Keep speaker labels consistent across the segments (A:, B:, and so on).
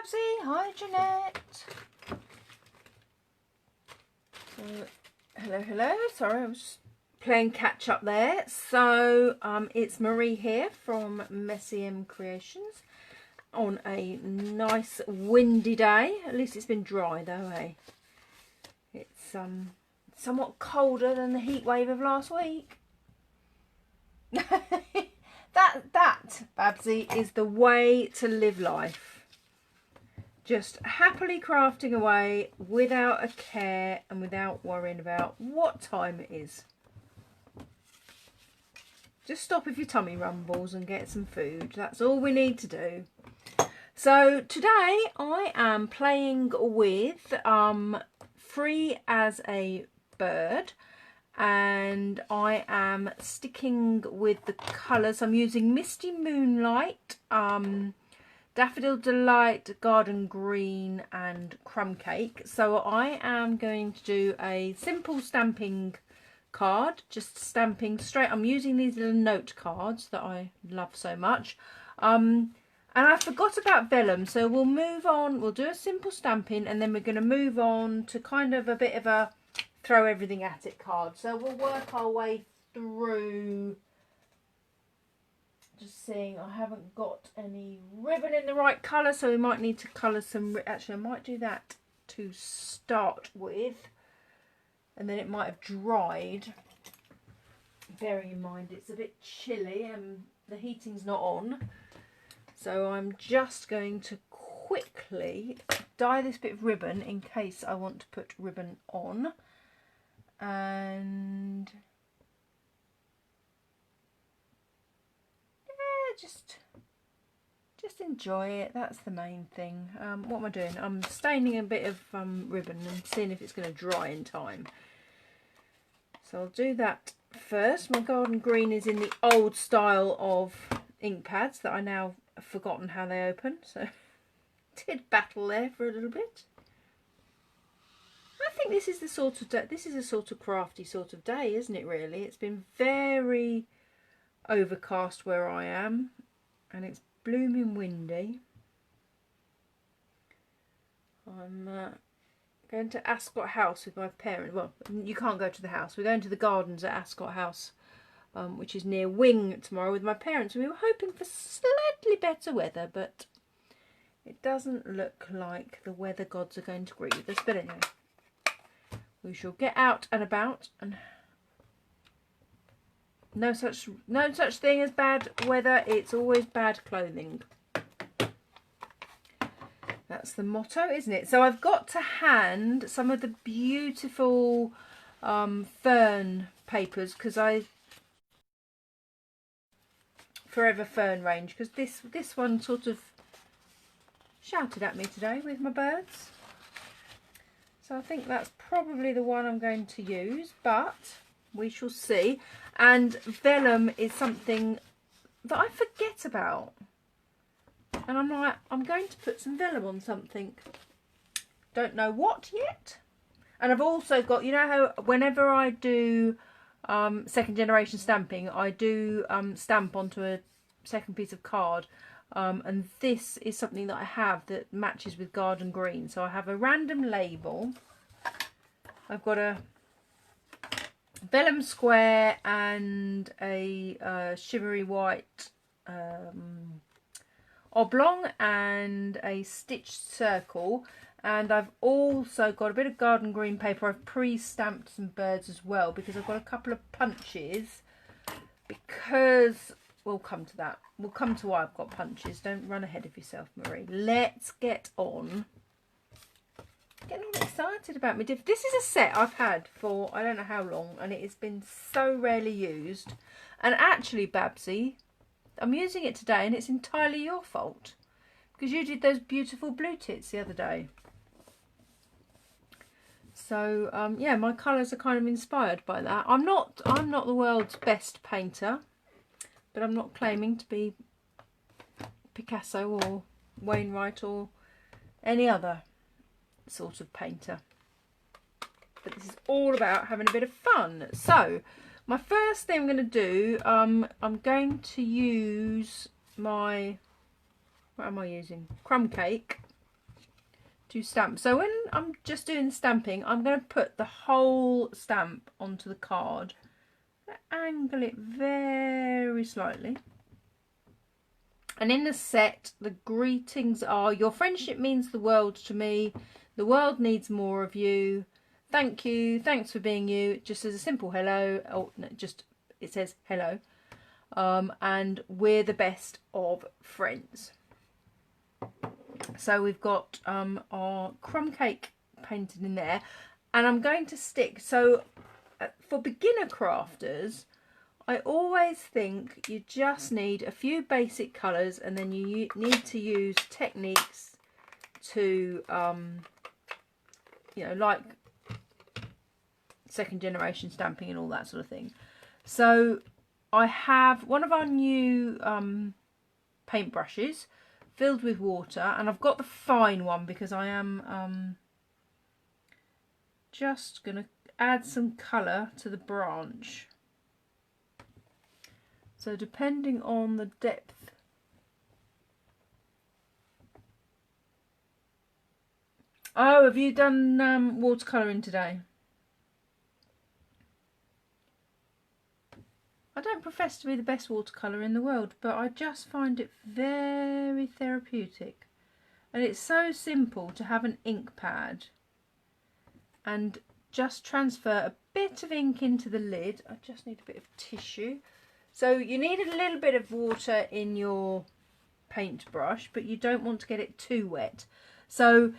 A: Babsy. Hi, Jeanette. So, hello. Sorry, I was playing catch up there. So, it's Marie here from Messy M Creations on a nice windy day. At least it's been dry though, eh? It's somewhat colder than the heat wave of last week. That, Babsy, is the way to live life. Just happily crafting away without a care and without worrying about what time it is. Just stop if your tummy rumbles and get some food. That's all we need to do. So today I am playing with Free as a Bird. And I am sticking with the colours. I'm using Misty Moonlight, Daffodil Delight, Garden Green and Crumb Cake. So I am going to do a simple stamping card, just stamping straight. I'm using these little note cards that I love so much. And I forgot about vellum, so we'll move on. We'll do a simple stamping and then we're going to move on to kind of a bit of a throw everything at it card. So we'll work our way through. Just seeing, I haven't got any ribbon in the right colour, so we might need to colour some. Actually, I might do that to start with, and then it might have dried. Bearing in mind it's a bit chilly and the heating's not on, so I'm just going to quickly dye this bit of ribbon in case I want to put ribbon on. And yeah, just enjoy it. That's the main thing. What am I doing? I'm staining a bit of ribbon and seeing if it's going to dry in time. So I'll do that first. My garden green is in the old style of ink pads that I now have forgotten how they open. So did battle there for a little bit. I think this is the sort of day, this is a sort of crafty sort of day, isn't it really? It's been very overcast where I am and it's blooming windy. I'm going to Ascot House with my parents. Well, you can't go to the house. We're going to the gardens at Ascot House, which is near Wing, tomorrow with my parents. We were hoping for slightly better weather, but it doesn't look like the weather gods are going to agree with us. But anyway. We shall get out and about, and no such thing as bad weather. It's always bad clothing. That's the motto, isn't it? So I've got to hand some of the beautiful fern papers, because Forever Fern range, because this one sort of shouted at me today with my birds. So I think that's probably the one I'm going to use, but we shall see. And vellum is something that I forget about. And I'm like, I'm going to put some vellum on something. Don't know what yet. And I've also got, you know how whenever I do second generation stamping, I do stamp onto a second piece of card. And this is something that I have that matches with garden green. So I have a random label. I've got a vellum square and a shimmery white oblong and a stitched circle. And I've also got a bit of garden green paper. I've pre-stamped some birds as well because I've got a couple of punches, because we'll come to that. We'll come to why I've got punches. Don't run ahead of yourself, Marie. Let's get on. Getting all excited about me. This is a set I've had for I don't know how long, and it has been so rarely used. And actually, Babsy, I'm using it today, and it's entirely your fault because you did those beautiful blue tits the other day. So yeah, my colours are kind of inspired by that. I'm not the world's best painter, but I'm not claiming to be Picasso or Wainwright or any other sort of painter. But this is all about having a bit of fun. So my first thing I'm going to do, I'm going to use my, what am I using? Crumb Cake. to stamp. So when I'm just doing the stamping, I'm going to put the whole stamp onto the card. Angle it very slightly. And in the set, the greetings are: your friendship means the world to me. The world needs more of you. Thank you. Thanks for being you. Just as a simple hello. Oh, no, just it says hello. And we're the best of friends. So we've got our crumb cake painted in there. And I'm going to stick. So for beginner crafters, I always think you just need a few basic colours, and then you need to use techniques to, you know, like second generation stamping and all that sort of thing. So I have one of our new paintbrushes filled with water, and I've got the fine one because I am just going to add some colour to the branch. So depending on the depth, oh, have you done watercolouring today? I don't profess to be the best watercolour in the world, but I just find it very therapeutic. And it's so simple to have an ink pad and just transfer a bit of ink into the lid. I just need a bit of tissue. So you need a little bit of water in your paintbrush, but you don't want to get it too wet. So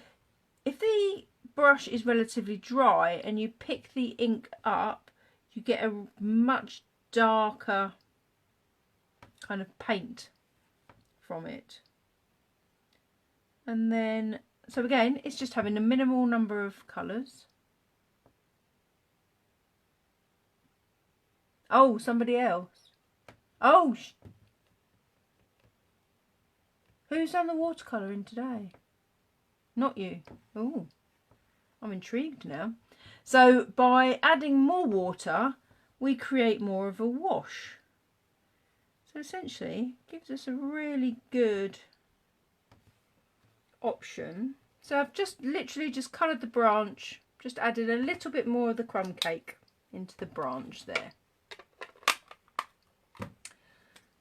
A: if the brush is relatively dry and you pick the ink up, you get a much darker kind of paint from it. And then, so again, it's just having a minimal number of colours. Oh, somebody else. Oh, who's done the watercolouring today? Not you. Oh, I'm intrigued now. So by adding more water, we create more of a wash. So essentially, it gives us a really good option. So I've just literally just coloured the branch, just added a little bit more of the crumb cake into the branch there.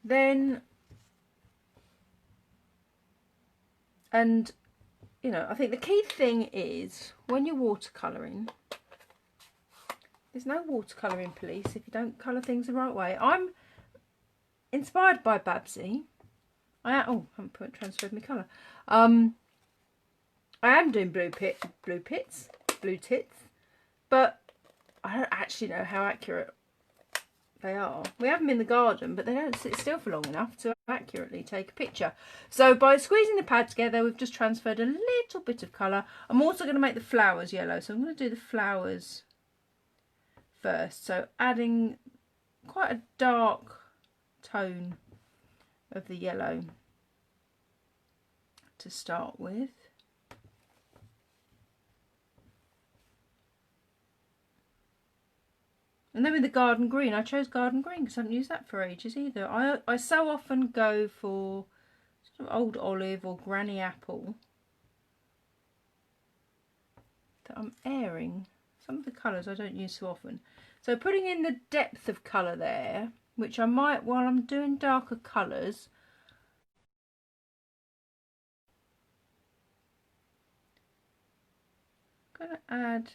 A: Then, and you know, I think the key thing is when you're watercolouring, there's no watercolouring police if you don't colour things the right way. I'm inspired by Babsy. I haven't transferred my colour. I am doing blue tits, but I don't actually know how accurate they are. We have them in the garden, but they don't sit still for long enough to accurately take a picture. So by squeezing the pad together, we've just transferred a little bit of colour. I'm also going to make the flowers yellow, so I'm going to do the flowers first. So adding quite a dark tone of the yellow to start with. And then with the garden green, I chose garden green because I haven't used that for ages either. I so often go for sort of old olive or granny apple that I'm airing. Some of the colours I don't use so often. So putting in the depth of colour there, which I might, while I'm doing darker colours, I'm going to add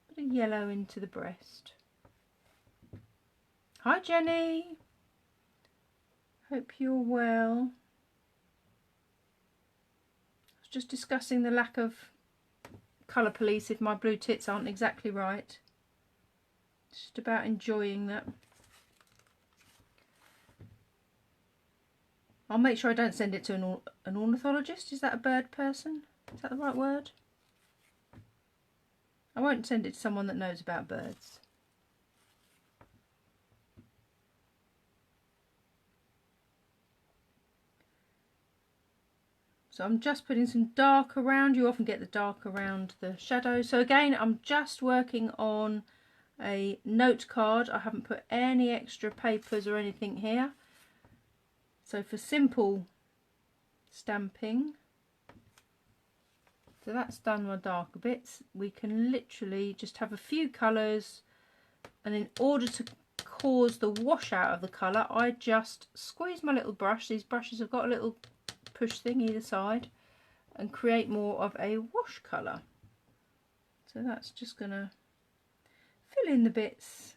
A: a bit of yellow into the breast. Hi Jenny, hope you're well. I was just discussing the lack of colour police if my blue tits aren't exactly right. Just about enjoying that. I'll make sure I don't send it to an ornithologist. Is that a bird person? Is that the right word? I won't send it to someone that knows about birds. So I'm just putting some dark around. You often get the dark around the shadow. So again, I'm just working on a note card. I haven't put any extra papers or anything here. So for simple stamping. So that's done my darker bits. We can literally just have a few colours, and in order to cause the wash out of the colour, I just squeeze my little brush. These brushes have got a little push thing either side, and create more of a wash colour. So that's just going to fill in the bits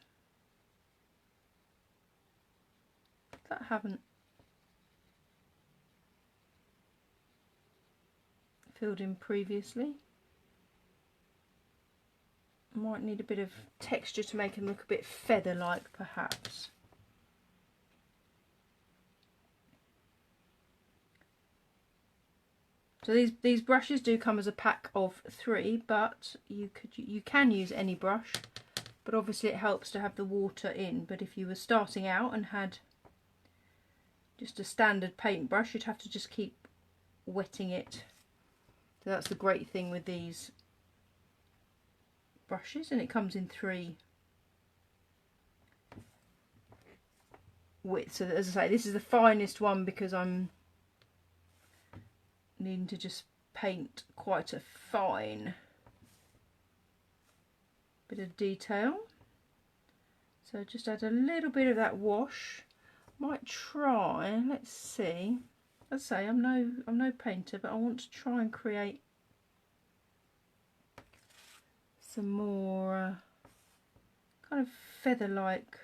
A: that haven't filled in previously. Might need a bit of texture to make them look a bit feather-like, perhaps. So these brushes do come as a pack of 3, but you can use any brush, but obviously it helps to have the water in. But if you were starting out and had just a standard paintbrush, you'd have to just keep wetting it. So that's the great thing with these brushes, and it comes in 3 widths. So as I say, this is the finest one because I'm needing to just paint quite a fine bit of detail. So just add a little bit of that wash. Might try, let's see. As I say, I'm no painter, but I want to try and create some more kind of feather-like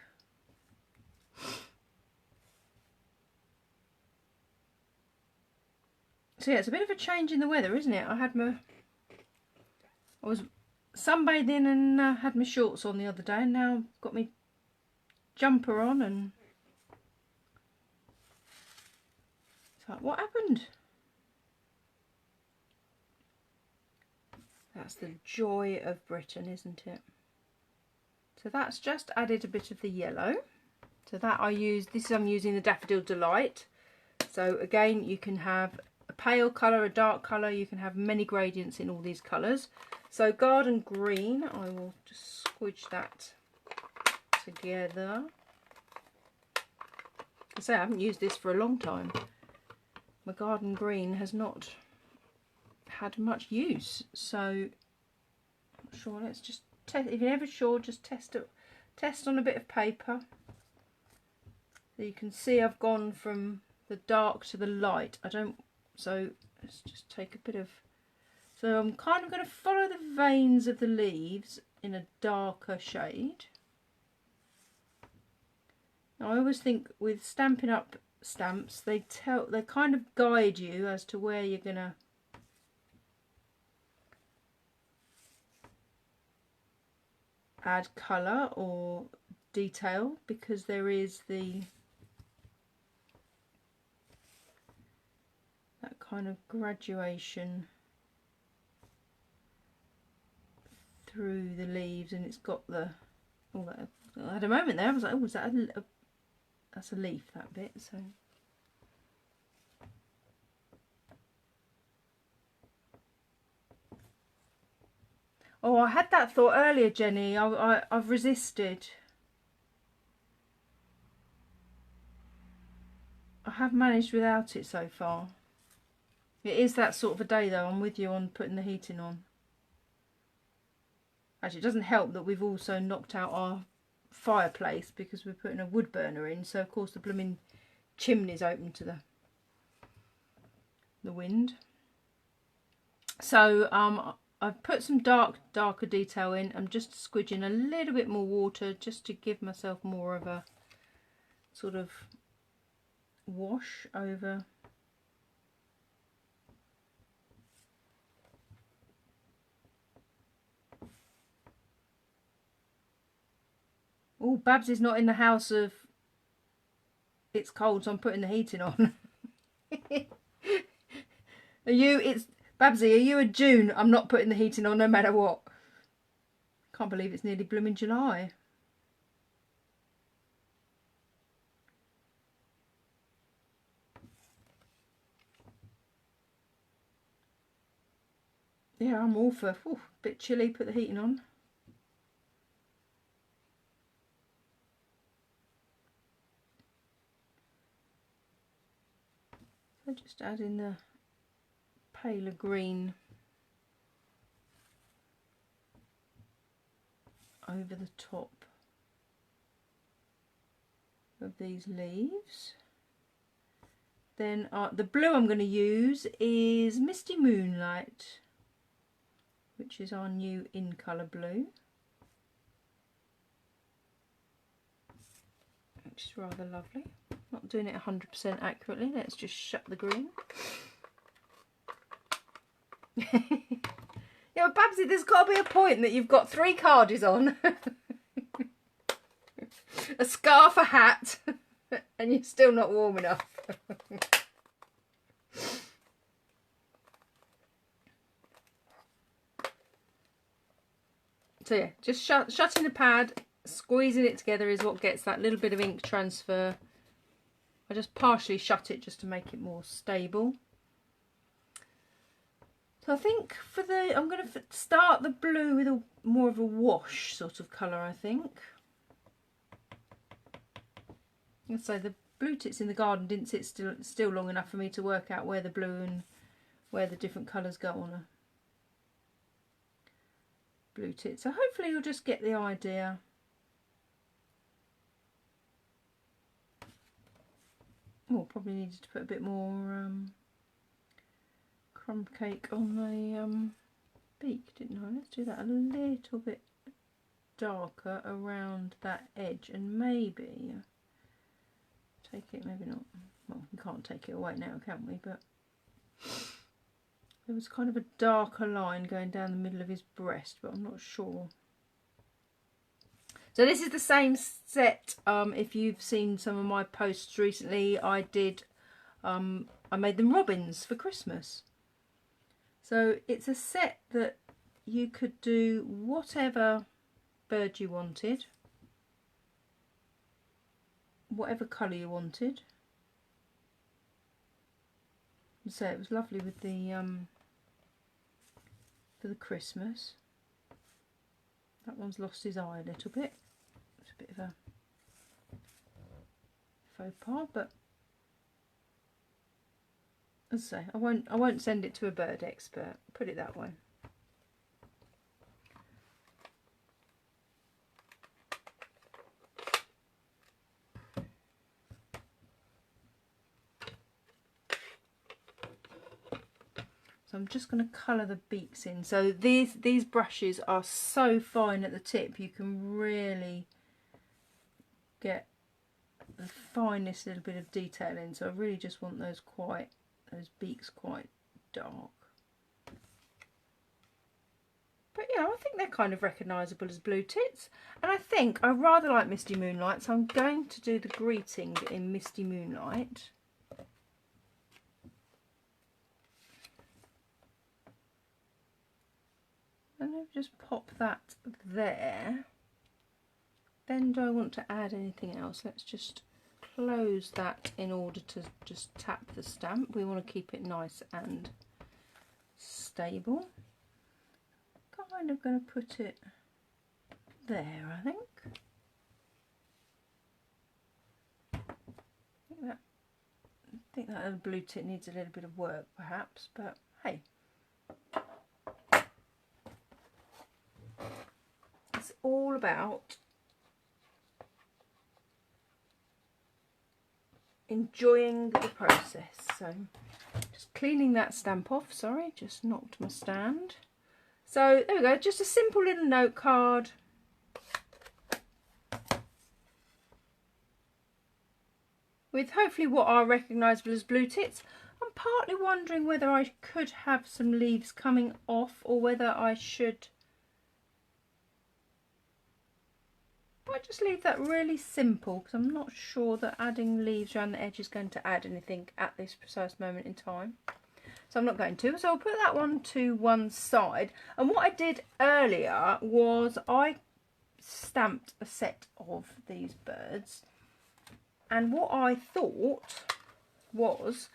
A: so yeah, it's a bit of a change in the weather, isn't it? I was sunbathing and had my shorts on the other day, and now I've got my jumper on, and it's like, what happened? That's the joy of Britain, isn't it? So that's just added a bit of the yellow. So that I'm using the Daffodil Delight. So again, you can have a pale colour, a dark colour, you can have many gradients in all these colours. So Garden Green, I will just squidge that together. I say I haven't used this for a long time. My Garden Green has not had much use, so I'm not sure. Let's just test. If you're never sure, just test on a bit of paper. So you can see I've gone from the dark to the light. So let's just take a bit of. So I'm kind of going to follow the veins of the leaves in a darker shade. Now I always think with Stampin' Up stamps, they kind of guide you as to where you're going to add colour or detail, because there is that kind of graduation through the leaves, and it's got the I had a moment there, I was like, oh, is that that's a leaf, that bit. So oh, I had that thought earlier, Jenny. I've resisted. I have managed without it so far. It is that sort of a day though. I'm with you on putting the heating on. Actually, it doesn't help that we've also knocked out our fireplace because we're putting a wood burner in. So of course the blooming chimney's open to the wind. So I've put some darker detail in. I'm just squidging a little bit more water just to give myself more of a sort of wash over. Oh, Babs is not in the house of it's cold, so I'm putting the heating on. Babsy, are you a June? I'm not putting the heating on no matter what. Can't believe it's nearly blooming July. Yeah, I'm all for a bit chilly, put the heating on. So I just add in the paler green over the top of these leaves. Then the blue I'm going to use is Misty Moonlight, which is our new in colour blue, which is rather lovely. Not doing it 100% accurately. Let's just shut the green. Yeah, but Babsy, there's got to be a point that you've got 3 cardies on, a scarf, a hat, and you're still not warm enough. So yeah, just shutting the pad, squeezing it together is what gets that little bit of ink transfer. I just partially shut it just to make it more stable. So I think for the, I'm going to start the blue with more of a wash sort of colour, I think. And so the blue tits in the garden didn't sit still long enough for me to work out where the blue and where the different colours go on a blue tit. So hopefully you'll just get the idea. Oh, probably needed to put a bit more crumb cake on the beak, didn't I? Let's do that a little bit darker around that edge, and maybe take it, maybe not. Well, we can't take it away now, can we? But there was kind of a darker line going down the middle of his breast, but I'm not sure. So this is the same set. If you've seen some of my posts recently, I made them robins for Christmas. So it's a set that you could do whatever bird you wanted, whatever colour you wanted. So it was lovely with the for the Christmas. That one's lost his eye a little bit. It's a bit of a faux pas, but as I say, I won't send it to a bird expert, put it that way. So I'm just going to colour the beaks in. So these brushes are so fine at the tip, you can really get the finest little bit of detail in. So I really just want those beaks quite dark. But yeah, I think they're kind of recognisable as blue tits. And I think I rather like Misty Moonlight, so I'm going to do the greeting in Misty Moonlight. And I'll just pop that there. Then do I want to add anything else? Let's just close that in order to just tap the stamp. We want to keep it nice and stable. Kind of going to put it there, I think. I think that other blue tit needs a little bit of work perhaps, but hey. It's all about enjoying the process. So just cleaning that stamp off, sorry, just knocked my stand. So there we go, just a simple little note card. With hopefully what are recognisable as blue tits. I'm partly wondering whether I could have some leaves coming off or whether I should just leave that really simple, because I'm not sure that adding leaves around the edge is going to add anything at this precise moment in time. So I'm not going to. So I'll put that one to one side. And what I did earlier was I stamped a set of these birds. And what I thought was,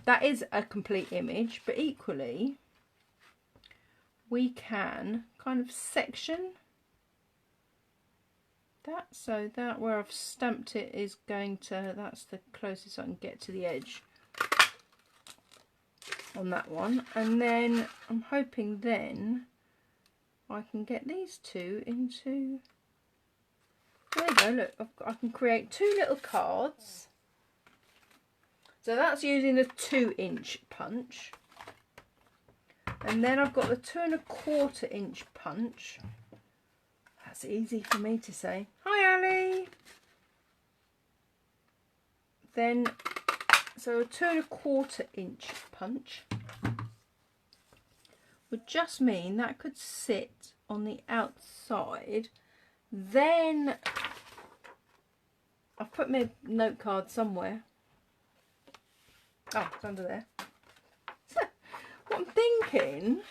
A: that is a complete image, but equally we can kind of section that, so that where I've stamped it is going to, that's the closest I can get to the edge. on that one, and then I'm hoping then I can get these two into, there you go, look, I can create 2 little cards. So that's using the 2-inch punch, and then I've got the 2 1/4-inch punch. That's easy for me to say. Hi Ali. Then, so a 2 1/4-inch punch would just mean that could sit on the outside. Then I've put my note card somewhere. Oh, it's under there. So what I'm thinking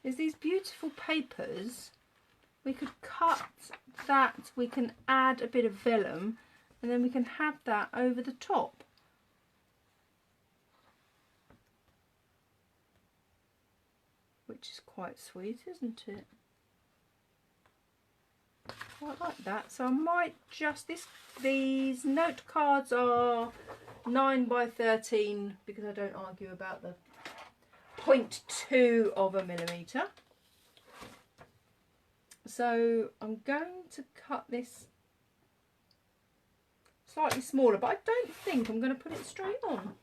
A: is these beautiful papers, we could cut that, we can add a bit of vellum, and then we can have that over the top. Which is quite sweet, isn't it? Quite like that. So I might just, these note cards are 9 by 13 because I don't argue about the 0.2 of a millimetre. So I'm going to cut this slightly smaller, but I don't think I'm going to put it straight on.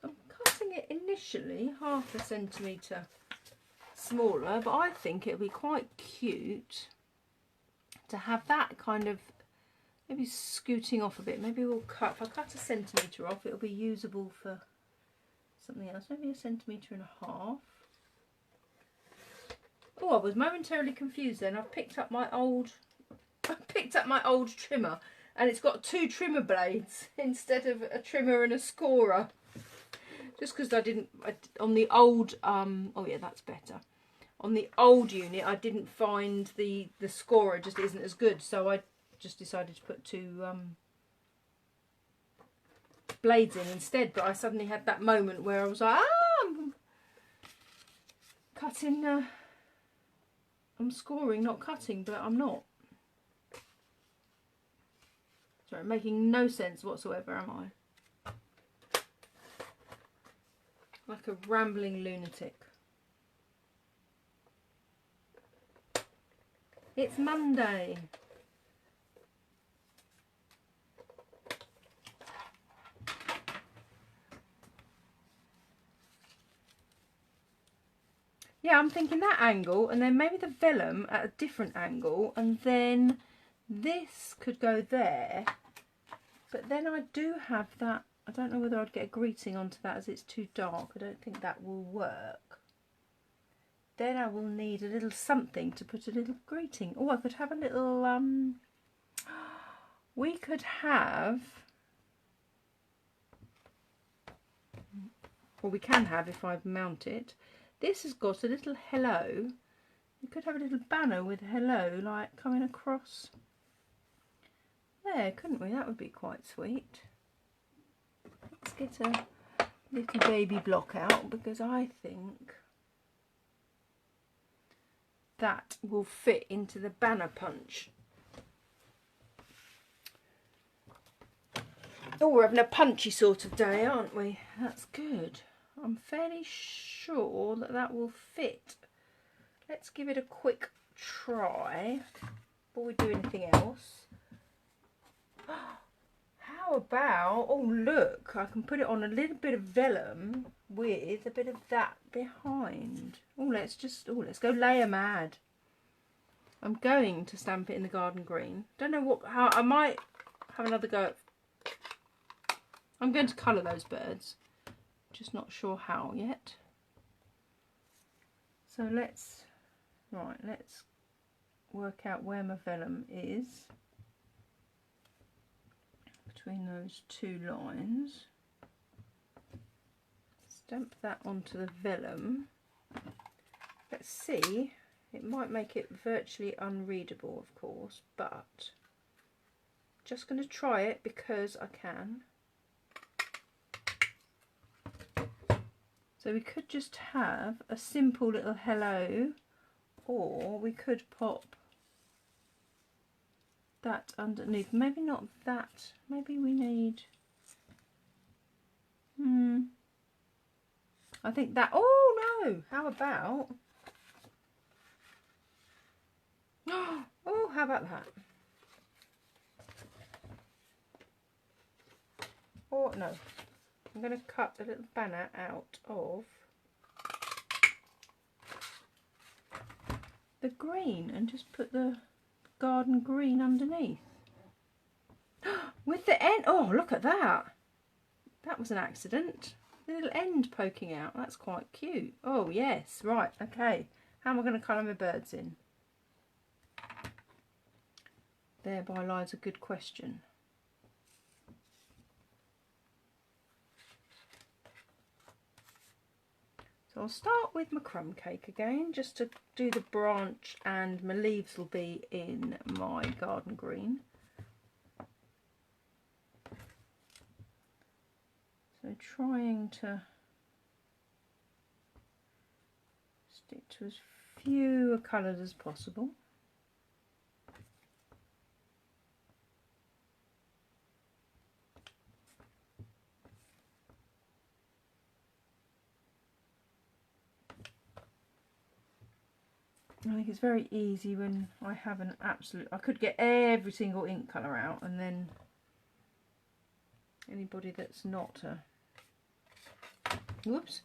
A: I'm cutting it initially 1/2 centimetre smaller, but I think it'll be quite cute to have that kind of maybe scooting off a bit. Maybe we'll cut, if I cut 1 centimetre off, it'll be usable for something else, maybe 1.5 centimetres. Oh, I was momentarily confused then. I've picked up my old trimmer, and it's got 2 trimmer blades instead of a trimmer and a scorer. Just because on the old, oh yeah, that's better. On the old unit, I didn't find the scorer just isn't as good, so I just decided to put 2 blades in instead. But I suddenly had that moment where I was like, I'm cutting, I'm scoring, not cutting, but I'm not. Sorry, making no sense whatsoever, am I? Like a rambling lunatic. It's Monday. Yeah, I'm thinking that angle, and then maybe the vellum at a different angle, and then this could go there. But then I do have that, I don't know whether I'd get a greeting onto that as it's too dark. I don't think that will work. Then I will need a little something to put a little greeting. Oh, I could have a little, we could have, or we can have if I mount it. This has got a little hello. You could have a little banner with hello, like coming across there, couldn't we? That would be quite sweet. Let's get a little baby block out, because I think that will fit into the banner punch. Oh, we're having a punchy sort of day, aren't we? That's good. I'm fairly sure that that will fit. Let's give it a quick try before we do anything else. How about, oh look, I can put it on a little bit of vellum with a bit of that behind. Oh, let's go layer mad. I'm going to stamp it in the garden green. Don't know how, I might have another go at, I'm going to colour those birds. Just not sure how yet. So let's work out where my vellum is between those 2 lines. Stamp that onto the vellum. Let's see, it might make it virtually unreadable, of course, but just going to try it because I can. So we could just have a simple little hello, or we could pop that underneath. Maybe not that. Maybe we need I think that, oh no, how about, oh, how about that? Oh no, I'm going to cut a little banner out of the green and just put the garden green underneath. With the end, oh look at that. That was an accident. The little end poking out, that's quite cute. Oh yes, right, okay. How am I going to colour my birds in? Thereby lies a good question. So I'll start with my crumb cake again, just to do the branch, and my leaves will be in my garden green. So trying to stick to as few colours as possible. I think it's very easy when I have an absolute... I could get every single ink colour out, and then anybody that's not a... Whoops,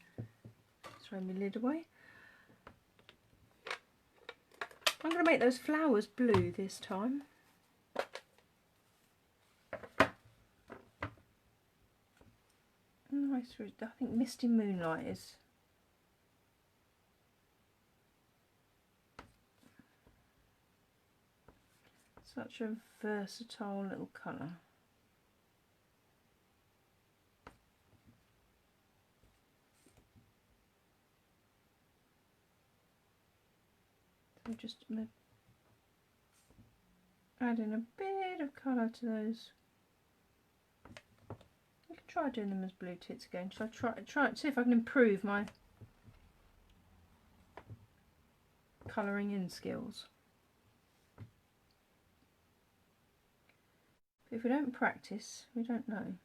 A: throw my lid away. I'm going to make those flowers blue this time. Nice, I think Misty Moonlight is... such a versatile little colour. So just adding a bit of colour to those. I can try doing them as blue tits again. Shall I try see if I can improve my colouring in skills? But if we don't practice, we don't know.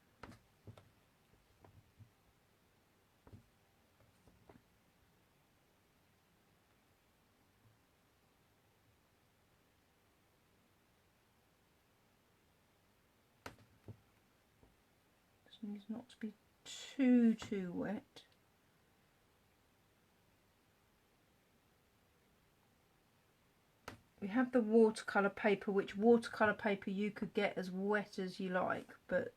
A: This needs not to be too wet. We have the watercolour paper, which watercolour paper you could get as wet as you like, but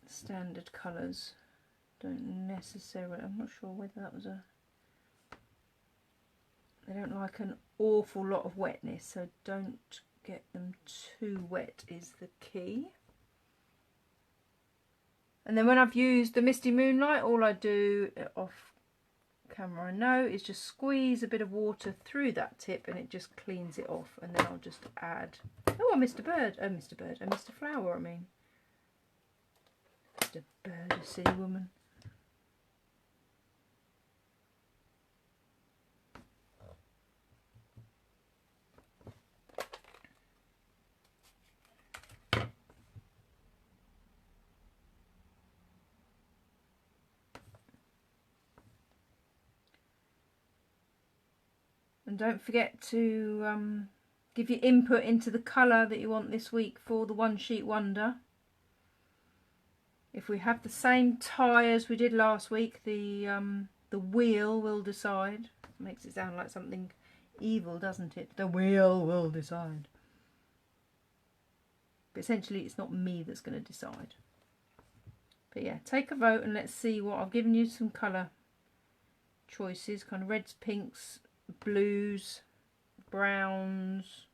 A: standard colours don't necessarily... I'm not sure whether that was a... They don't like an awful lot of wetness, so don't get them too wet is the key. And then when I've used the Misty Moonlight, all I do off camera I know is just squeeze a bit of water through that tip and it just cleans it off, and then I'll just add, oh, I missed a bird, I missed a flower, I mean. Missed a bird, you silly woman. And don't forget to give your input into the colour that you want this week for the One Sheet Wonder. If we have the same tie as we did last week, the wheel will decide. Makes it sound like something evil, doesn't it? The wheel will decide. But essentially it's not me that's going to decide. But yeah, take a vote and let's see what... I've given you some colour choices, kind of reds, pinks, blues, browns.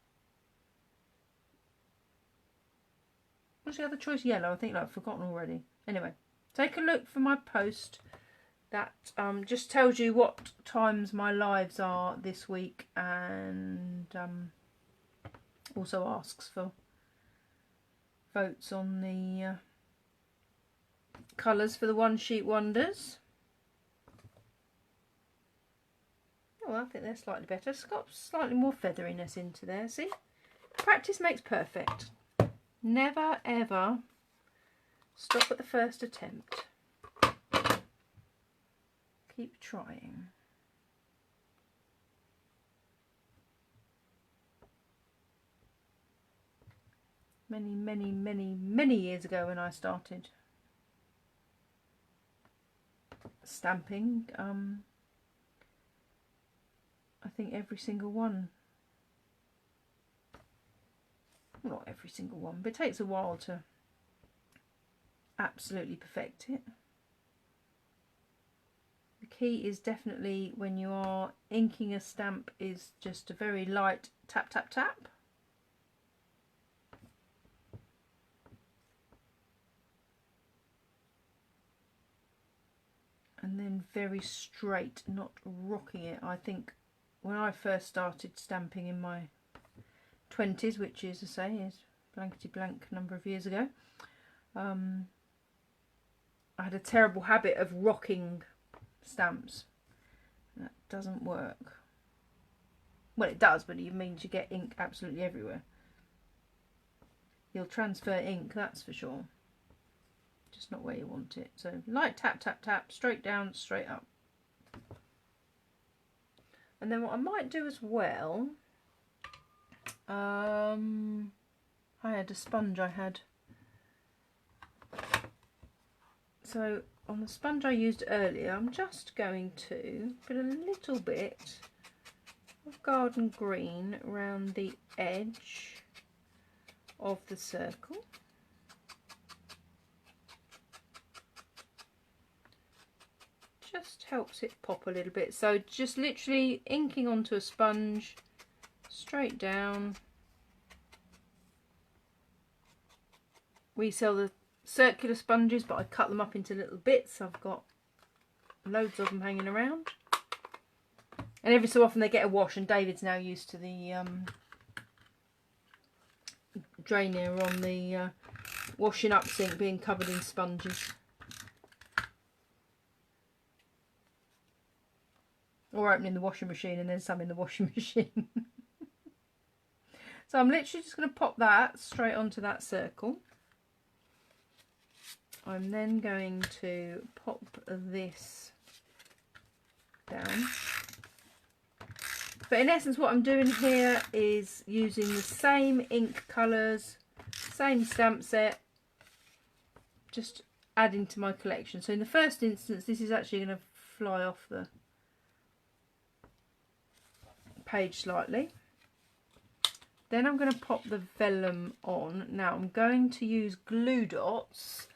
A: What's the other choice? Yellow. I think I've forgotten already. Anyway, take a look for my post that just tells you what times my lives are this week, and also asks for votes on the colours for the One Sheet Wonders. Oh, I think they're slightly better. It's got slightly more featheriness into there, see? Practice makes perfect. Never ever Stop at the first attempt. Keep trying. Many years ago when I started stamping, I think every single one, well, not every single one, but it takes a while to absolutely perfect it. The key is definitely when you are inking a stamp is just a very light tap tap tap. And then very straight, not rocking it. I think when I first started stamping in my 20s, which is, I say, is blankety blank number of years ago, I had a terrible habit of rocking stamps. That doesn't work. Well, it does, but it means you get ink absolutely everywhere. You'll transfer ink, that's for sure. Just not where you want it. So light tap tap tap, straight down, straight up. And then what I might do as well, I had a sponge I had. So on the sponge I used earlier, I'm just going to put a little bit of garden green around the edge of the circle. Just helps it pop a little bit. So just literally inking onto a sponge, straight down. We sell the circular sponges, but I cut them up into little bits. I've got loads of them hanging around. And every so often they get a wash, and David's now used to the drainer on the washing up sink being covered in sponges. Or opening the washing machine and then some in the washing machine. So I'm literally just going to pop that straight onto that circle. I'm then going to pop this down. But in essence what I'm doing here is using the same ink colours, same stamp set, just adding to my collection. So in the first instance this is actually going to fly off the page slightly. Then I'm going to pop the vellum on. Now I'm going to use glue dots.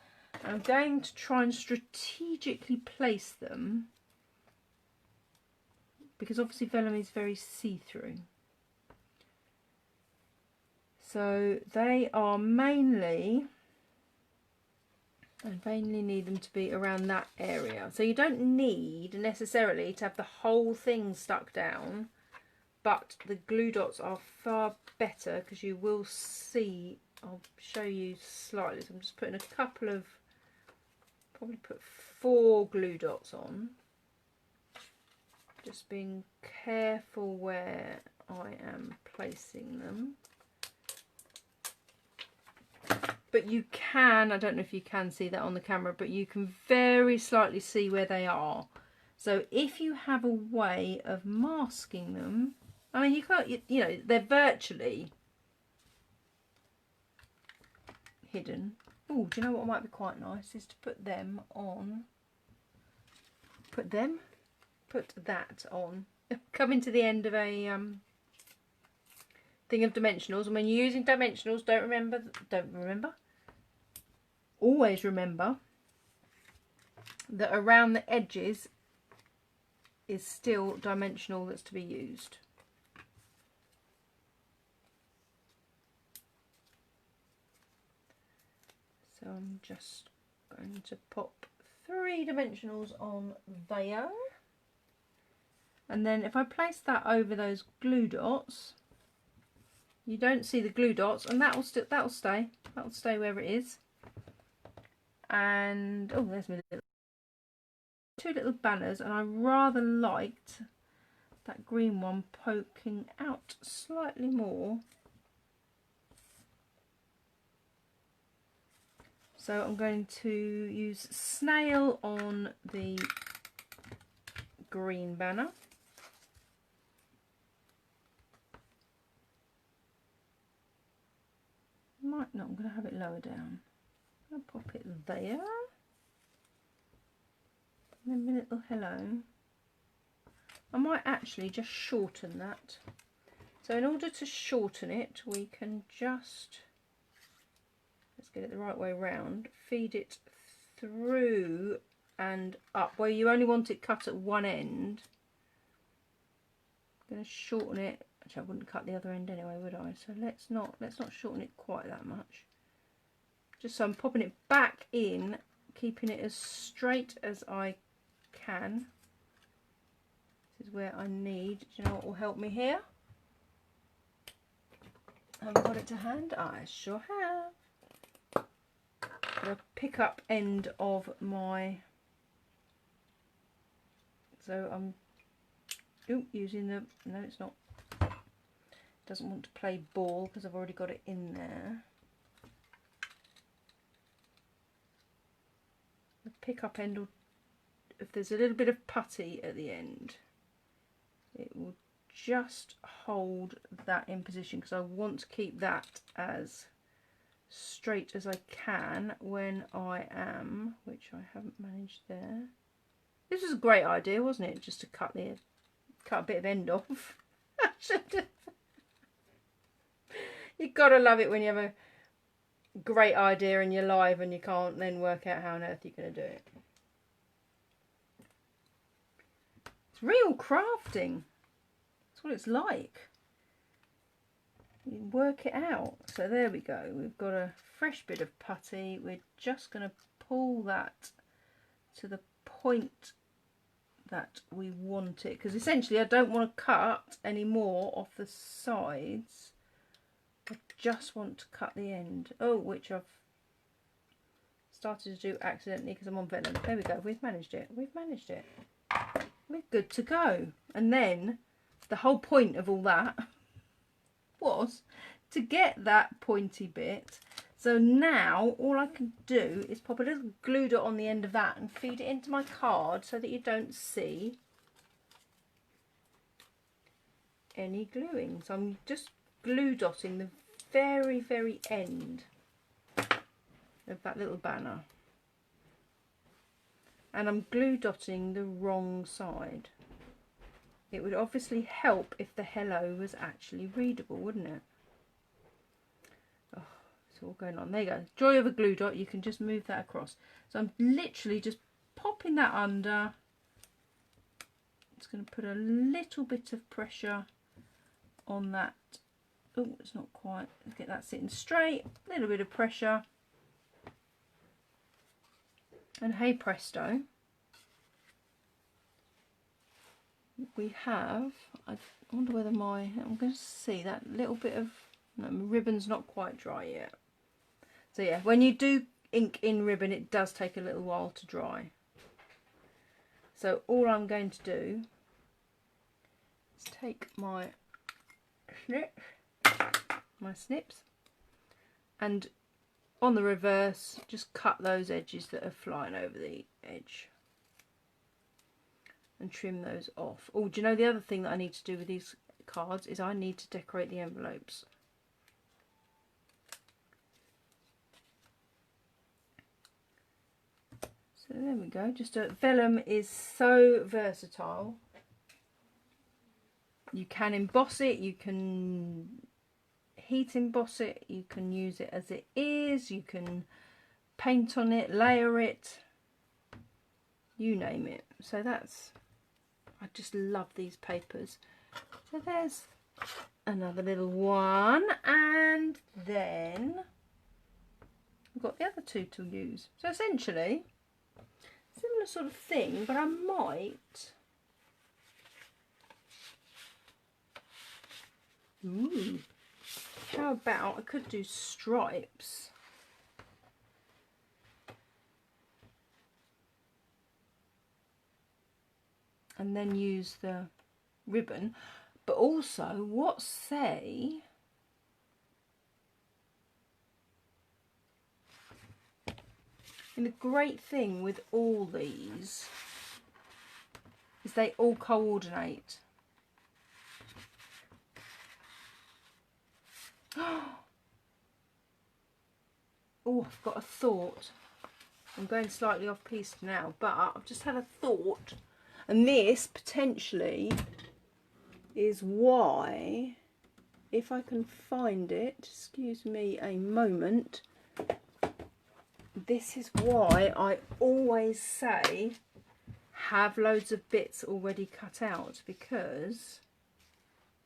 A: I'm going to try and strategically place them because obviously vellum is very see-through. So they are mainly, I mainly need them to be around that area. So you don't need necessarily to have the whole thing stuck down, but the glue dots are far better because you will see, I'll show you slightly. So I'm just putting a couple of, probably put 4 glue dots on. Just being careful where I am placing them. But you can, I don't know if you can see that on the camera, but you can very slightly see where they are. So if you have a way of masking them, I mean, you can't, you know, they're virtually hidden. Oh, do you know what might be quite nice is to put them on, put that on, coming to the end of a thing of dimensionals. And when you're using dimensionals, always remember that around the edges is still dimensional that's to be used. So I'm just going to pop 3 dimensionals on there. And then if I place that over those glue dots, you don't see the glue dots, and that'll stay where it is. And oh, there's my 2 little banners, and I rather liked that green one poking out slightly more. So I'm going to use snail on the green banner. Might not, I'm going to have it lower down. I'll pop it there. And then my little hello. I might actually just shorten that. So in order to shorten it, we can just, let's get it the right way round, feed it through and up, where you only want it cut at one end. I'm going to shorten it. Actually, I wouldn't cut the other end anyway, would I? So let's not shorten it quite that much. Just so I'm popping it back in, keeping it as straight as I can. This is where I need. Do you know what will help me here? Have I got it to hand? I sure have. The pick up end of my. So I'm using the. No, it's not. Doesn't want to play ball because I've already got it in there. The pick up end will, if there's a little bit of putty at the end, it will just hold that in position because I want to keep that as straight as I can when I am, which I haven't managed there. This was a great idea, wasn't it? Just to cut a bit of end off. You've got to love it when you have a great idea and you're live and you can't then work out how on earth you're going to do it. It's real crafting. That's what it's like. You work it out. So there we go. We've got a fresh bit of putty. We're just going to pull that to the point that we want it. Because essentially I don't want to cut any more off the sides. I just want to cut the end. Oh, which I've started to do accidentally because I'm on vellum. There we go. We've managed it. We've managed it. We're good to go. And then the whole point of all that was to get that pointy bit. So now all I can do is pop a little glue dot on the end of that and feed it into my card so that you don't see any gluing. So I'm just glue dotting the very, very end of that little banner. And I'm glue dotting the wrong side. It would obviously help if the hello was actually readable, wouldn't it? Oh, it's all going on. There you go. Joy of a glue dot. You can just move that across. So I'm literally just popping that under. It's going to put a little bit of pressure on that. Oh, it's not quite. Let's get that sitting straight. A little bit of pressure. And hey presto. We have, I wonder whether I'm going to see that little bit of, no, my ribbon's not quite dry yet. So yeah, when you do ink in ribbon, it does take a little while to dry. So all I'm going to do is take my snips and on the reverse, just cut those edges that are flying over the edge. And trim those off. Oh, do you know the other thing that I need to do with these cards is I need to decorate the envelopes. So there we go. Vellum is so versatile. You can emboss it, you can heat emboss it, you can use it as it is, you can paint on it, layer it, you name it. So that's, I just love these papers. So there's another little one, and then I've got the other two to use. So essentially, similar sort of thing, but I might. Ooh, how about I could do stripes. And then use the ribbon, but also what say And the great thing with all these is they all coordinate. Oh, I've got a thought. I'm going slightly off piece now, but I've just had a thought. And this potentially is why, if I can find it, excuse me a moment, this is why I always say have loads of bits already cut out, because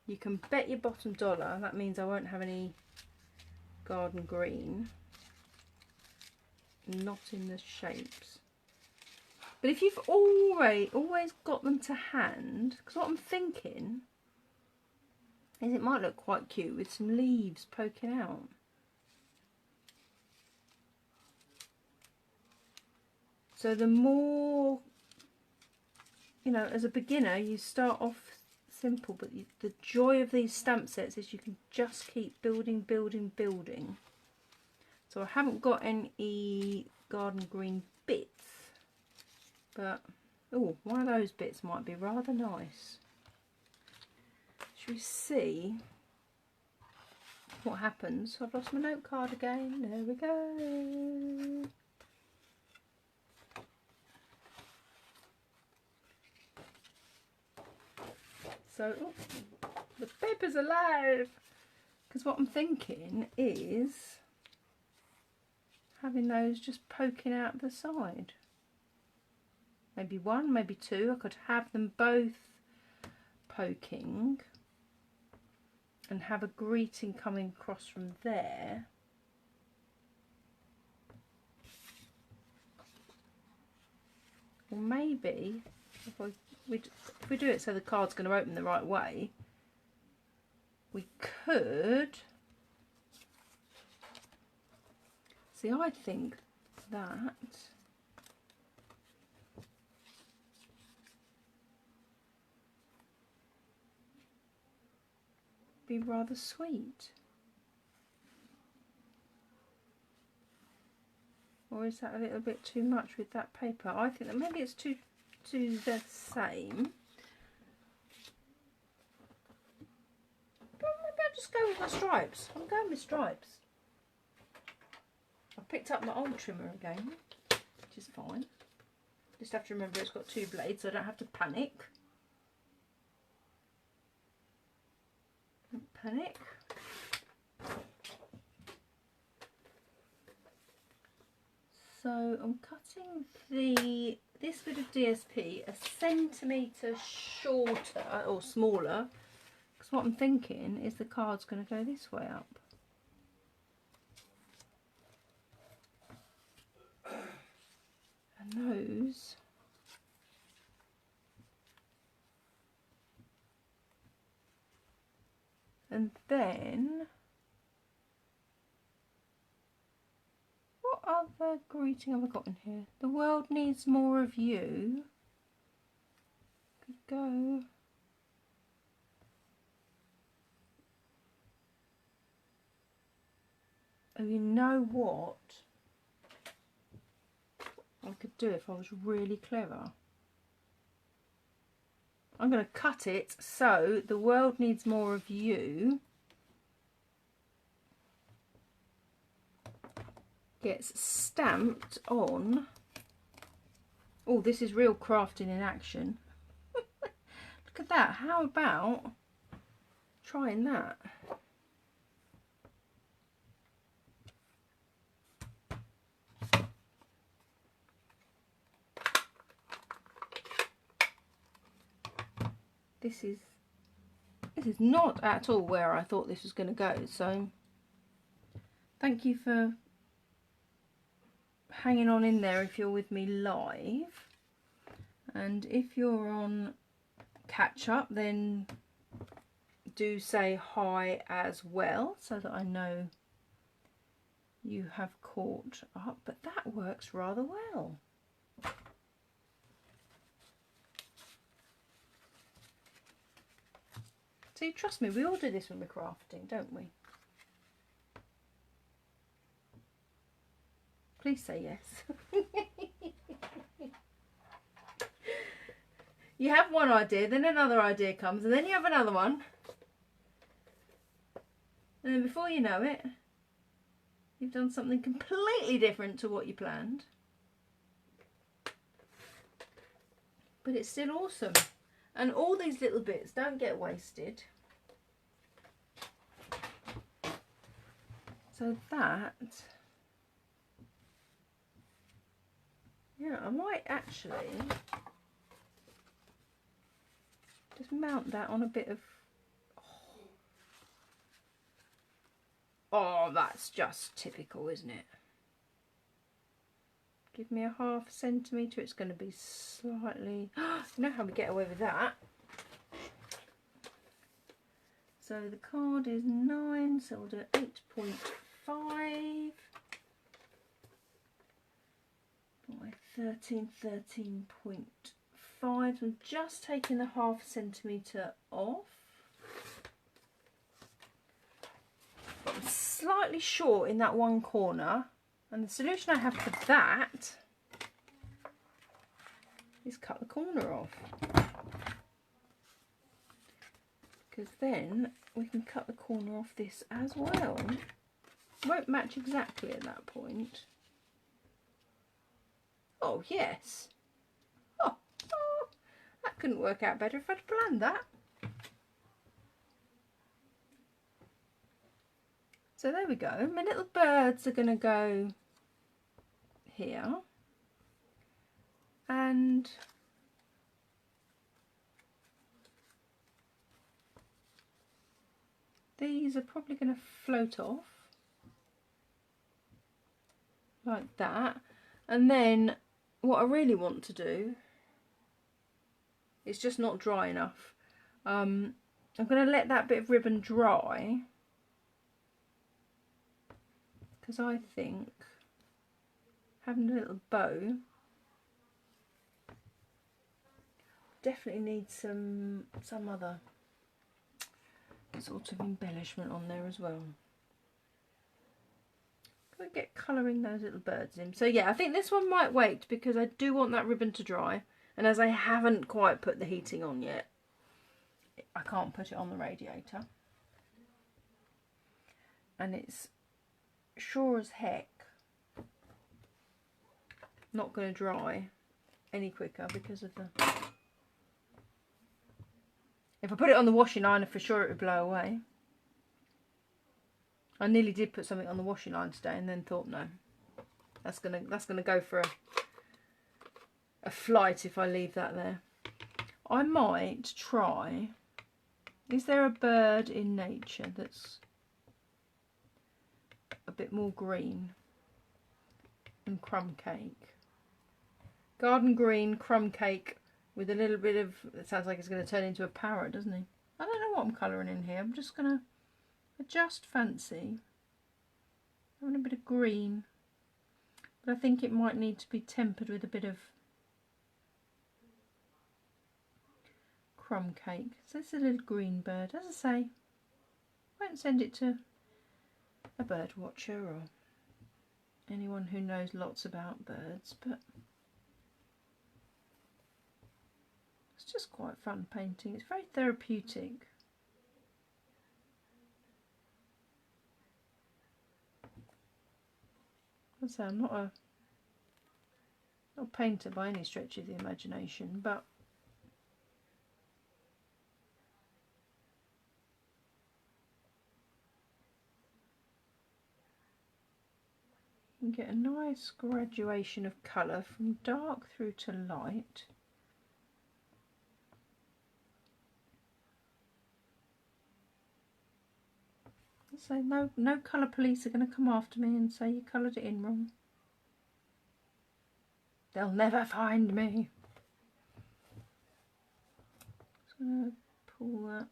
A: you can bet your bottom dollar that means I won't have any garden green. Not in the shapes. But if you've always got them to hand, because what I'm thinking is it might look quite cute with some leaves poking out. So the more, you know, as a beginner you start off simple, but the joy of these stamp sets is you can just keep building, building, building. So I haven't got any garden green bits, but oh, one of those bits might be rather nice. Shall we see what happens? I've lost my note card again. There we go. So, oh, the paper's alive. Because what I'm thinking is having those just poking out the side. Maybe one, maybe two. I could have them both poking and have a greeting coming across from there. Or maybe if we do it so the card's going to open the right way, we could. See, I think that be rather sweet. Or is that a little bit too much with that paper? I think that maybe it's too the same. But maybe I'll just go with my stripes. I'm going with stripes. I picked up my old trimmer again, which is fine. Just have to remember it's got two blades so I don't have to panic. Don't panic. So I'm cutting this bit of DSP a centimetre shorter or smaller, because what I'm thinking is the card's going to go this way up. And those and then what other greeting have I got in here? The world needs more of you. Could go. Oh, you know what I could do if I was really clever? I'm going to cut it so the world needs more of you gets stamped on. Oh, this is real crafting in action. Look at that. How about trying that? This is not at all where I thought this was going to go, so thank you for hanging on in there if you're with me live, and if you're on catch up then do say hi as well so that I know you have caught up. But that works rather well. See, trust me, we all do this when we're crafting, don't we? Please say yes. You have one idea, then another idea comes, and then you have another one. And then before you know it, you've done something completely different to what you planned. But it's still awesome. And all these little bits don't get wasted. So that, yeah, I might actually just mount that on a bit of, oh, that's just typical, isn't it? Give me a ½ centimetre, it's going to be slightly, you know how we get away with that. So the card is 9, so we'll do 8.5 by 13, 13.5. I'm just taking the ½ centimetre off. But I'm slightly short in that one corner, and the solution I have for that is cut the corner off, because then we can cut the corner off this as well. Won't match exactly at that point. Oh yes. Oh, that couldn't work out better if I'd planned that. So there we go. My little birds are going to go here, and these are probably going to float off like that. And then what I really want to do, it's just not dry enough. I'm going to let that bit of ribbon dry, because I think having a little bow definitely needs some other sort of embellishment on there as well. Got to get colouring those little birds in. So yeah, I think this one might wait, because I do want that ribbon to dry, and as I haven't quite put the heating on yet, I can't put it on the radiator, and it's sure as heck not going to dry any quicker because of the, if I put it on the washing line, for sure it would blow away. I nearly did put something on the washing line today and then thought, no, that's gonna go for a flight if I leave that there. I might try, is there a bird in nature that's a bit more green and crumb cake? Garden green, crumb cake with a little bit of, it sounds like it's going to turn into a parrot, doesn't he? I don't know what I'm colouring in here. I'm just going to, I just fancy having a bit of green, but I think it might need to be tempered with a bit of crumb cake. So this is a little green bird. As I say, I won't send it to a bird watcher or anyone who knows lots about birds, but it's just quite fun painting. It's very therapeutic. As I say, I'm not a painter by any stretch of the imagination, but you can get a nice graduation of colour from dark through to light. So no colour police are going to come after me and say you coloured it in wrong. They'll never find me. Just going to pull that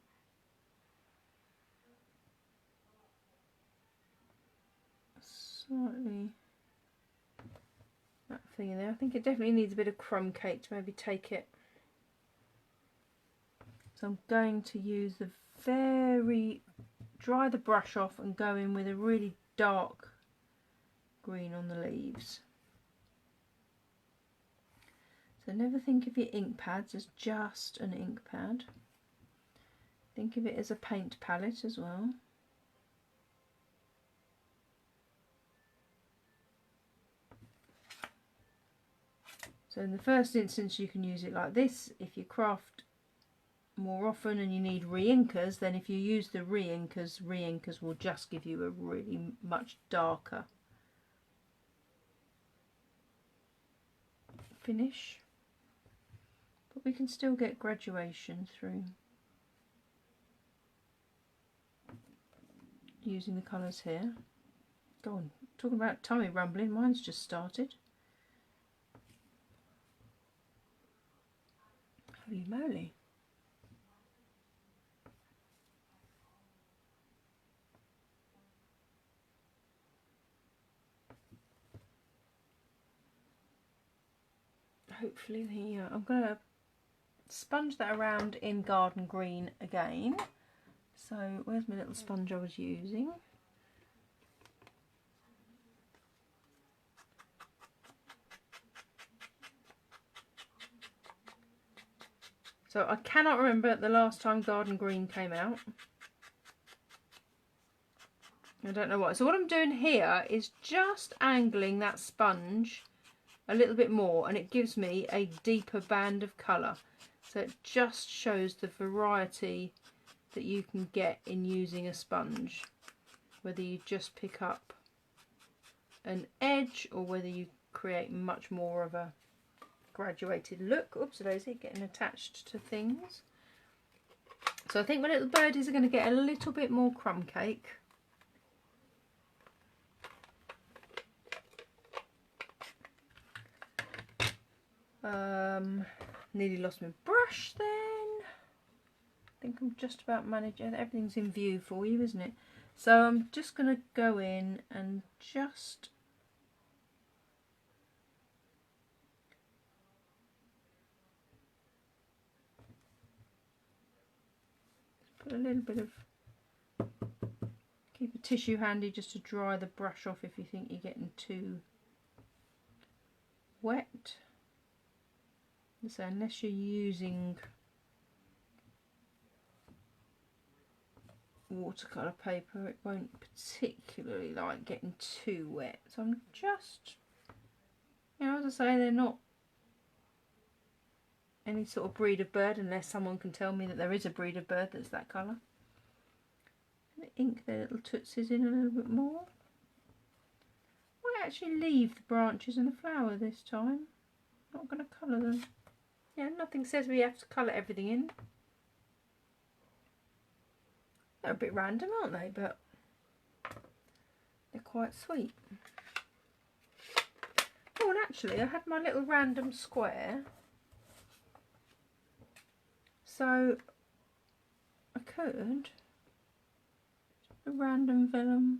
A: slightly, that thing in there. I think it definitely needs a bit of crumb cake to maybe take it. So I'm going to use the dry the brush off and go in with a really dark green on the leaves. So never think of your ink pads as just an ink pad. Think of it as a paint palette as well. So in the first instance you can use it like this. If you craft more often and you need re-inkers, then if you use the re-inkers will just give you a really much darker finish. But we can still get graduation through using the colours here. Go on, talking about tummy rumbling, mine's just started. Holy moly. Hopefully I'm going to sponge that around in garden green again. So where's my little sponge I was using? So I cannot remember the last time garden green came out. I don't know why. So what I'm doing here is just angling that sponge a little bit more, and it gives me a deeper band of colour. So it just shows the variety that you can get in using a sponge. Whether you just pick up an edge or whether you create much more of a graduated look. Oops, daisy, getting attached to things. So I think my little birdies are going to get a little bit more crumb cake. Nearly lost my brush then. I think I'm just about managing. Everything's in view for you, isn't it? So I'm just going to go in and just put a little bit of, keep a tissue handy just to dry the brush off if you think you're getting too wet. So unless you're using watercolour paper, it won't particularly like getting too wet. So I'm just, you know, as I say, they're not any sort of breed of bird unless someone can tell me that there is a breed of bird that's that colour. Ink their little tootsies in a little bit more. Might actually leave the branches and the flower this time. Not going to colour them. Yeah, nothing says we have to colour everything in. They're a bit random, aren't they? But they're quite sweet. Oh, and actually I had my little random square. So I could a random vellum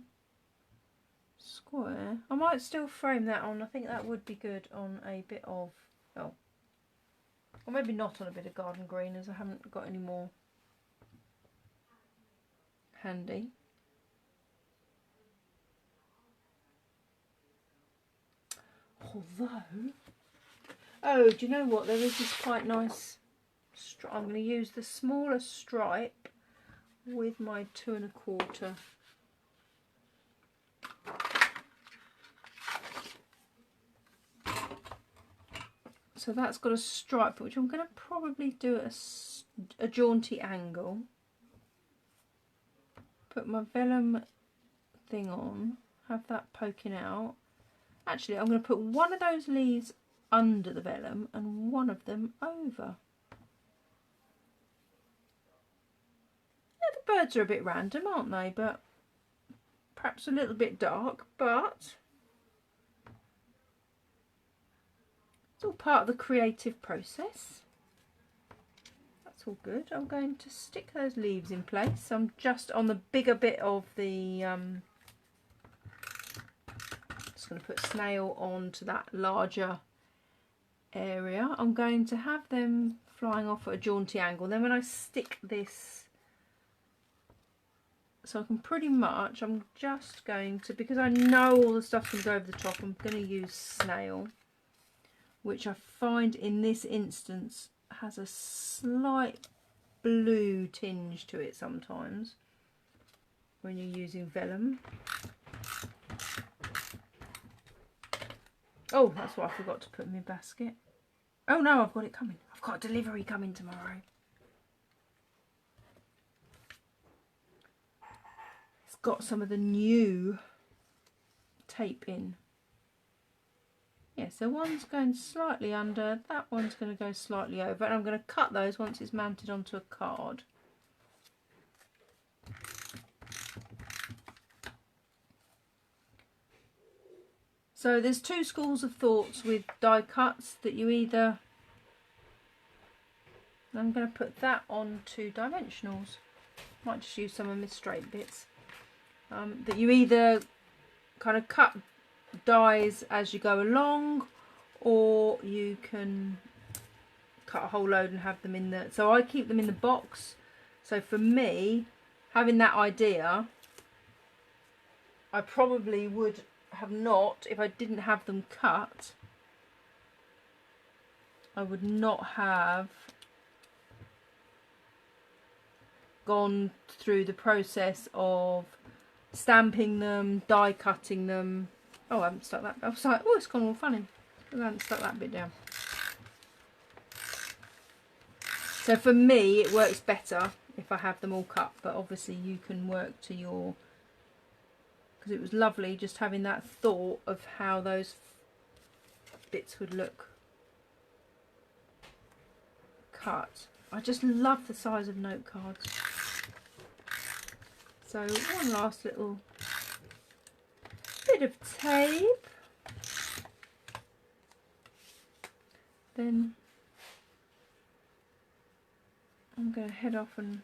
A: square. I might still frame that on. I think that would be good on a bit of, oh, or maybe not on a bit of garden green, as I haven't got any more handy. Although, oh, do you know what? There is this quite nice stripe. I'm going to use the smaller stripe with my 2 1/4. So that's got a stripe, which I'm going to probably do at a jaunty angle. Put my vellum thing on, have that poking out. Actually, I'm going to put one of those leaves under the vellum and one of them over. Yeah, the birds are a bit random, aren't they? But perhaps a little bit dark, but it's all part of the creative process. That's all good. I'm going to stick those leaves in place. I'm just on the bigger bit of the just going to put snail onto that larger area. I'm going to have them flying off at a jaunty angle. Then when I stick this, so I can pretty much, I'm just going to, because I know all the stuff's going to go over the top, I'm going to use snail. which I find in this instance has a slight blue tinge to it sometimes when you're using vellum. Oh, that's what I forgot to put in my basket. Oh no, I've got it coming. I've got a delivery coming tomorrow. It's got some of the new tape in. Yeah, so one's going slightly under, that one's going to go slightly over, and I'm going to cut those once it's mounted onto a card. So there's two schools of thoughts with die cuts, that you either, I'm going to put that onto dimensionals, might just use some of my straight bits, that you either kind of cut dies as you go along, or you can cut a whole load and have them in the, so I keep them in the box. So for me, having that idea, I probably would have not, if I didn't have them cut, I would not have gone through the process of stamping them, die cutting them. Oh, I haven't stuck that. I was like, oh, it's gone all funny. I haven't stuck that bit down. So for me, it works better if I have them all cut. But obviously, you can work to your. Because it was lovely just having that thought of how those bits would look cut. I just love the size of note cards. So one last little bit of tape, then I'm going to head off and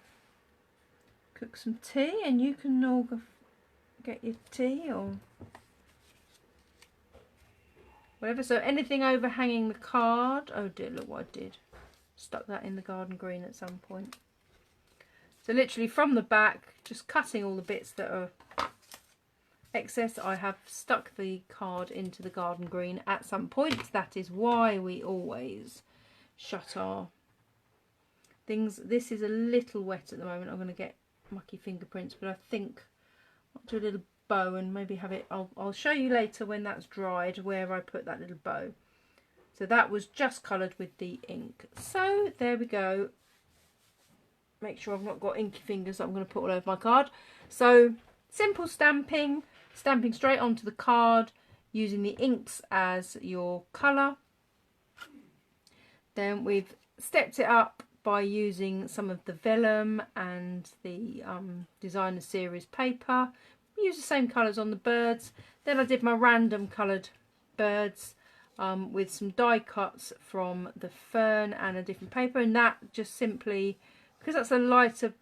A: cook some tea, and you can all go get your tea or whatever. So anything overhanging the card, oh dear, look what I did, stuck that in the garden green at some point. So literally from the back, just cutting all the bits that are excess. I have stuck the card into the garden green at some point. That is why we always shut our things. This is a little wet at the moment. I'm going to get mucky fingerprints, but I think I'll do a little bow and maybe have it. I'll show you later when that's dried where I put that little bow. So that was just coloured with the ink. So there we go. Make sure I've not got inky fingers that I'm going to put all over my card. So simple stamping, stamping straight onto the card, using the inks as your colour. Then we've stepped it up by using some of the vellum and the designer series paper. Use the same colours on the birds. Then I did my random coloured birds with some die cuts from the fern and a different paper, and that just simply, because that's a lighter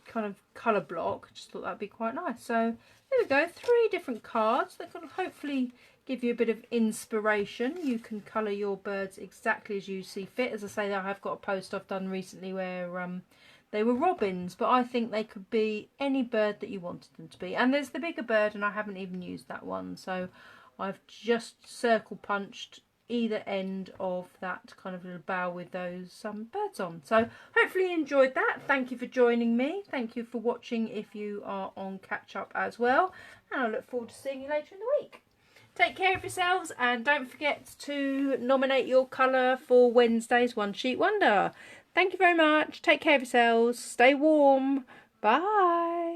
A: kind of colour block, I just thought that'd be quite nice. So there we go, 3 different cards that can hopefully give you a bit of inspiration. You can colour your birds exactly as you see fit. As I say, I have got a post I've done recently where they were robins, but I think they could be any bird that you wanted them to be. And there's the bigger bird, and I haven't even used that one, so I've just circle punched either end of that kind of little bow with those birds on. So hopefully you enjoyed that. Thank you for joining me. Thank you for watching if you are on catch up as well, and I look forward to seeing you later in the week. Take care of yourselves, and don't forget to nominate your colour for Wednesday's One Sheet Wonder. Thank you very much. Take care of yourselves. Stay warm. Bye.